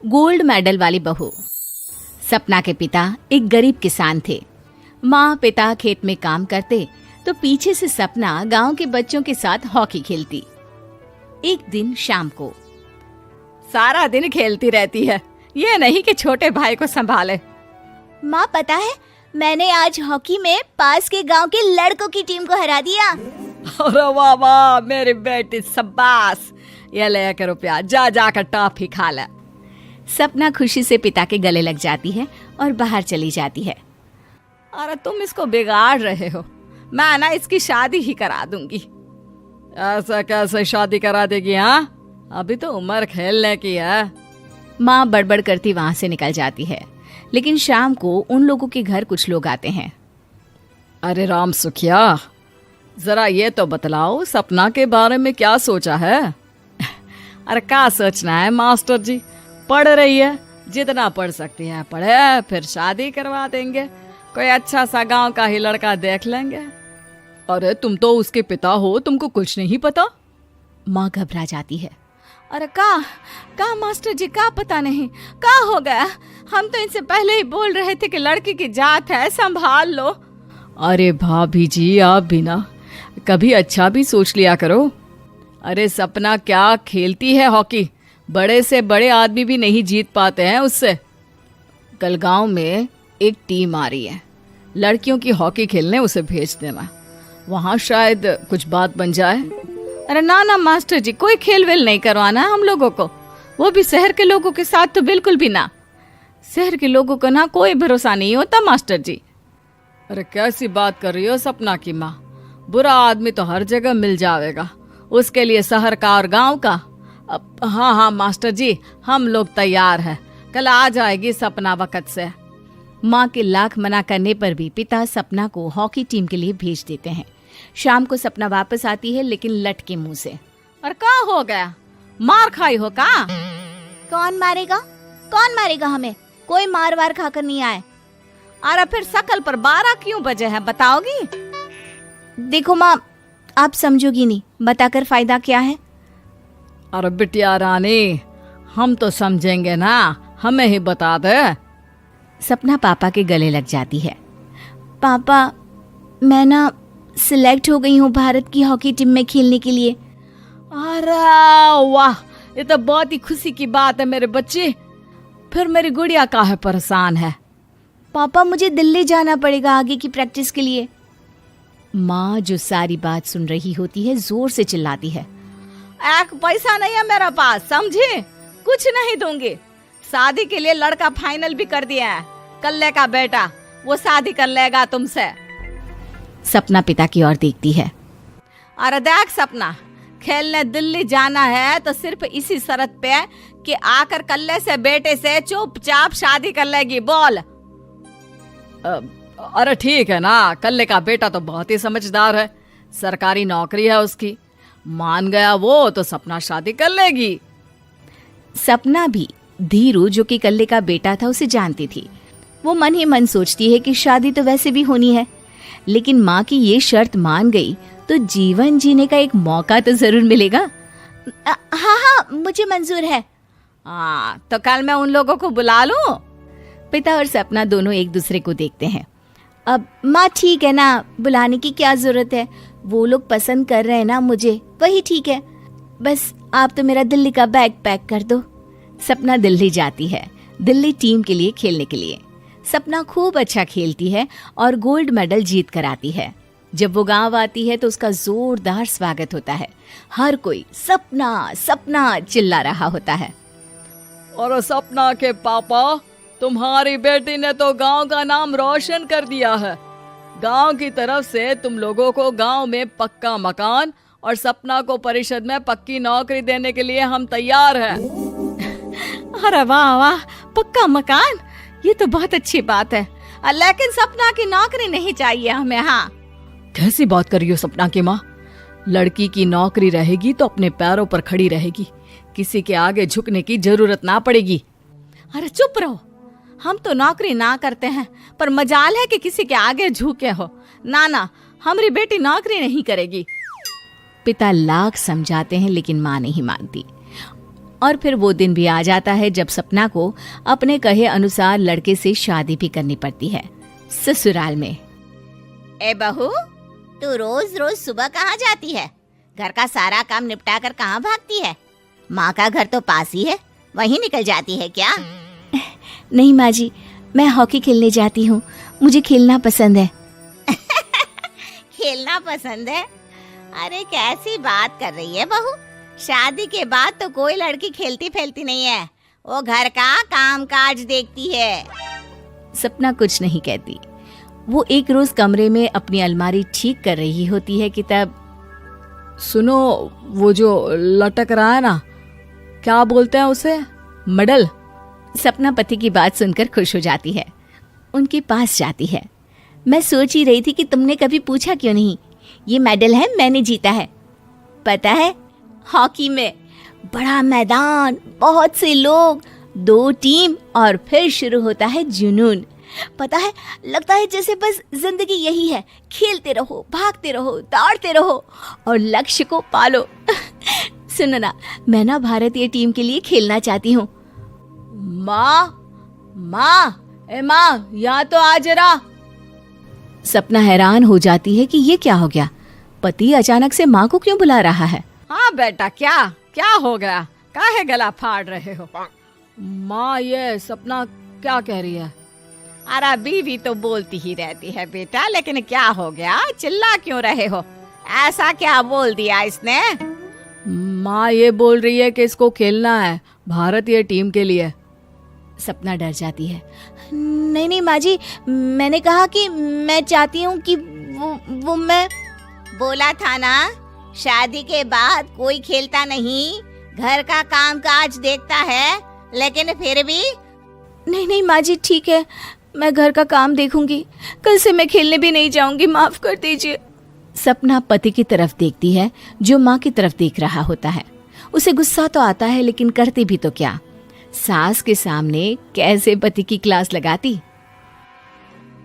Gold medal वाली बहू। सपना के पिता एक गरीब किसान थे। माँ पिता खेत में काम करते तो पीछे से सपना गांव के बच्चों के साथ हॉकी खेलती। एक दिन शाम को, सारा दिन खेलती रहती है, ये नहीं कि छोटे भाई को संभाले। माँ पता है, मैंने आज हॉकी में पास के गांव के लड़कों की टीम को हरा दिया। अरे वाह वाह मेरी बेटी, शाबाश। ये ले कर रुपया, जा जाकर टॉफी खा ले। सपना खुशी से पिता के गले लग जाती है और बाहर चली जाती है। अरे तुम इसको बिगाड़ रहे हो, मैं ना इसकी शादी ही करा दूंगी। ऐसा कैसे शादी करा देगी? हाँ, अभी तो उम्र खेलने की है। माँ बड़बड़ करती वहां से निकल जाती है। लेकिन शाम को उन लोगों के घर कुछ लोग आते हैं। अरे राम सुखिया, जरा ये तो बतलाओ, सपना के बारे में क्या सोचा है? अरे क्या सोचना है मास्टर जी, पढ़ रही है, जितना पढ़ सकती है पढ़े, फिर शादी करवा देंगे, कोई अच्छा सा गांव का ही लड़का देख लेंगे। अरे तुम तो उसके पिता हो, तुमको कुछ नहीं पता? माँ घबरा जाती है। अरे का मास्टर जी, का पता नहीं, का हो गया? हम तो इनसे पहले ही बोल रहे थे कि लड़की की जात है, संभाल लो। अरे भाभी जी, आप भी ना कभी अच्छा भी सोच लिया करो। अरे सपना क्या खेलती है हॉकी, बड़े से बड़े आदमी भी नहीं जीत पाते हैं उससे। कल गांव में एक टीम आ रही है, लड़कियों की हॉकी खेलने उसे भेज देना, वहां शायद कुछ बात बन जाए। अरे ना ना मास्टर जी, कोई खेल वेल नहीं करवाना हम लोगों को, वो भी शहर के लोगों के साथ तो बिल्कुल भी ना। शहर के लोगों को ना कोई भरोसा नहीं होता मास्टर जी। अरे कैसी बात कर रही हो सपना की माँ, बुरा आदमी तो हर जगह मिल जाएगा, उसके लिए शहर का और गांव का। हाँ हाँ मास्टर जी, हम लोग तैयार हैं, कल आ जाएगी सपना वक्त से। माँ के लाख मना करने पर भी पिता सपना को हॉकी टीम के लिए भेज देते हैं। शाम को सपना वापस आती है, लेकिन लट के मुंह से। और क्या हो गया, मार खाई हो का? कौन मारेगा हमें? कोई मार वार खाकर नहीं आए। अरे फिर शकल पर 12 क्यों बजे हैं, बताओगी? देखो माँ, आप समझोगी नहीं, बताकर फायदा क्या है? अरे बिटिया रानी, हम तो समझेंगे ना, हमें ही बता दे। सपना पापा के गले लग जाती है। पापा, मैं ना सिलेक्ट हो गई हूँ भारत की हॉकी टीम में खेलने के लिए। अरे वाह, ये तो बहुत ही खुशी की बात है मेरे बच्चे। फिर मेरी गुड़िया काहे परेशान है? पापा, मुझे दिल्ली जाना पड़ेगा आगे की प्रैक्टिस के लिए। माँ जो सारी बात सुन रही होती है, जोर से चिल्लाती है। एक पैसा नहीं है मेरे पास, समझे? कुछ नहीं दूंगी। शादी के लिए लड़का फाइनल भी कर दिया है, कल्ले का बेटा, वो शादी कर लेगा तुमसे। सपना पिता की ओर देखती है। अरे देख सपना, खेलने दिल्ली जाना है तो सिर्फ इसी शर्त पे कि आकर कल्ले से बेटे से चुपचाप शादी कर लेगी, बोल। अरे ठीक है ना, कल्ले का बेटा तो बहुत ही समझदार है, सरकारी नौकरी है उसकी, मान गया वो तो सपना शादी कर लेगी। सपना भी धीरू, जो कि कल्ले का बेटा था, उसे जानती थी। वो मन ही मन सोचती है कि शादी तो वैसे भी होनी है, लेकिन माँ की ये शर्त मान गई तो जीवन जीने का एक मौका तो जरूर मिलेगा। हाँ, मुझे मंजूर है। हाँ, तो कल मैं उन लोगों को बुला लूं? पिता और सपना दोनों एक दूसरे को देखते हैं। अब माँ ठीक है ना, बुलाने की क्या जरूरत है, वो लोग पसंद कर रहे हैं ना मुझे, वही ठीक है। बस आप तो मेरा दिल्ली का बैग पैक कर दो। सपना दिल्ली जाती है, दिल्ली टीम के लिए खेलने के लिए। सपना खूब अच्छा खेलती है और गोल्ड मेडल जीत कर आती है। जब वो गांव आती है तो उसका जोरदार स्वागत होता है। हर कोई सपना सपना चिल्ला रहा होता है। और सपना के पापा, तुम्हारी बेटी ने तो गांव का नाम रोशन कर दिया है। गांव की तरफ से तुम लोगों को गांव में पक्का मकान और सपना को परिषद में पक्की नौकरी देने के लिए हम तैयार हैं। अरे वाह वाह, पक्का मकान, ये तो बहुत अच्छी बात है, लेकिन सपना की नौकरी नहीं चाहिए हमें। हाँ, कैसी बात कर रही हो सपना की माँ? लड़की की नौकरी रहेगी तो अपने पैरों पर खड़ी रहेगी, किसी के आगे झुकने की जरूरत ना पड़ेगी। अरे चुप रहो, हम तो नौकरी ना करते हैं, पर मजाल है कि किसी के आगे झुके हो। ना ना, हमारी बेटी नौकरी नहीं करेगी। पिता लाख समझाते हैं लेकिन माँ नहीं मानती। और फिर वो दिन भी आ जाता है जब सपना को अपने कहे अनुसार लड़के से शादी भी करनी पड़ती है। ससुराल में। ए बहू, तू रोज रोज सुबह कहाँ जाती है? घर का सारा काम निपटा कर कहाँ भागती है? माँ का घर तो पास ही है, वहीं निकल जाती है क्या? नहीं माँ जी, मैं हॉकी खेलने जाती हूँ, मुझे खेलना पसंद है। खेलना पसंद है? अरे कैसी बात कर रही है बहू, शादी के बाद तो कोई लड़की खेलती फैलती नहीं है, वो घर का काम काज देखती है। सपना कुछ नहीं कहती। वो एक रोज कमरे में अपनी अलमारी ठीक कर रही होती है कि तब सुनो, वो जो लटक रहा है ना, क्या बोलते हैं उसे? मेडल। सपना पति की बात सुनकर खुश हो जाती है, उनके पास जाती है। मैं सोच ही रही थी कि तुमने कभी पूछा क्यों नहीं। ये मेडल है, मैंने जीता है, पता है, हॉकी में। बड़ा मैदान, बहुत से लोग, 2 टीम और फिर शुरू होता है जुनून। पता है, लगता है जैसे बस जिंदगी यही है, खेलते रहो, भागते रहो, दौड़ते रहो और लक्ष्य को पालो। सुनो ना, मैं ना भारतीय टीम के लिए खेलना चाहती हूँ। माँ, यहाँ तो आ जरा। सपना हैरान हो जाती है कि ये क्या हो गया, पति अचानक से माँ को क्यों बुला रहा है। हाँ बेटा, क्या हो गया? काहे गला फाड़ रहे हो? माँ, ये सपना क्या कह रही है? अरे बीवी तो बोलती ही रहती है बेटा, लेकिन क्या हो गया, चिल्ला क्यों रहे हो? ऐसा क्या बोल दिया इसने? माँ ये बोल रही है कि इसको खेलना है भारतीय टीम के लिए। सपना डर जाती है। नहीं माँ जी, मैंने कहा कि मैं चाहती हूँ कि वो मैं बोला था ना, शादी के बाद कोई खेलता नहीं, घर का काम काज देखता है, लेकिन फिर भी। नहीं माँ जी, ठीक है, मैं घर का काम देखूंगी, कल से मैं खेलने भी नहीं जाऊंगी, माफ कर दीजिए। सपना पति की तरफ देखती है जो माँ की तरफ देख रहा होता है। उसे गुस्सा तो आता है, लेकिन करती भी तो क्या, सास के सामने कैसे पति की क्लास लगाती।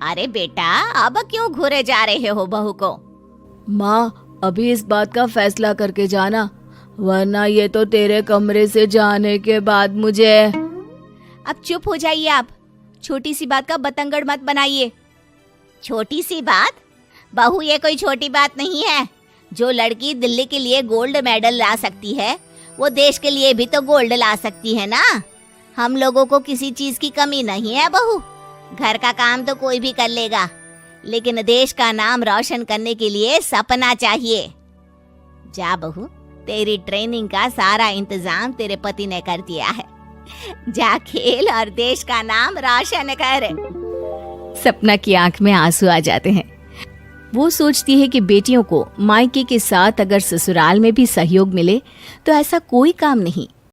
अरे बेटा, अब क्यों घूरे जा रहे हो बहू को? माँ, अभी इस बात का फैसला करके जाना, वरना ये तो तेरे कमरे से जाने के बाद मुझे। अब चुप हो जाइए आप, छोटी सी बात का बतंगड़ मत बनाइए। छोटी सी बात? बहू, ये कोई छोटी बात नहीं है। जो लड़की दिल्ली के लिए गोल्ड मेडल ला सकती है, वो देश के लिए भी तो गोल्ड ला सकती है ना। हम लोगों को किसी चीज की कमी नहीं है बहू, घर का काम तो कोई भी कर लेगा, लेकिन देश का नाम रोशन करने के लिए सपना चाहिए। जा बहू, तेरी ट्रेनिंग का सारा इंतजाम तेरे पति ने कर दिया है, जा खेल और देश का नाम रोशन कर। सपना की आंख में आंसू आ जाते हैं। वो सोचती है कि बेटियों को मायके के साथ अगर ससुराल में भी सहयोग मिले तो ऐसा कोई काम नहीं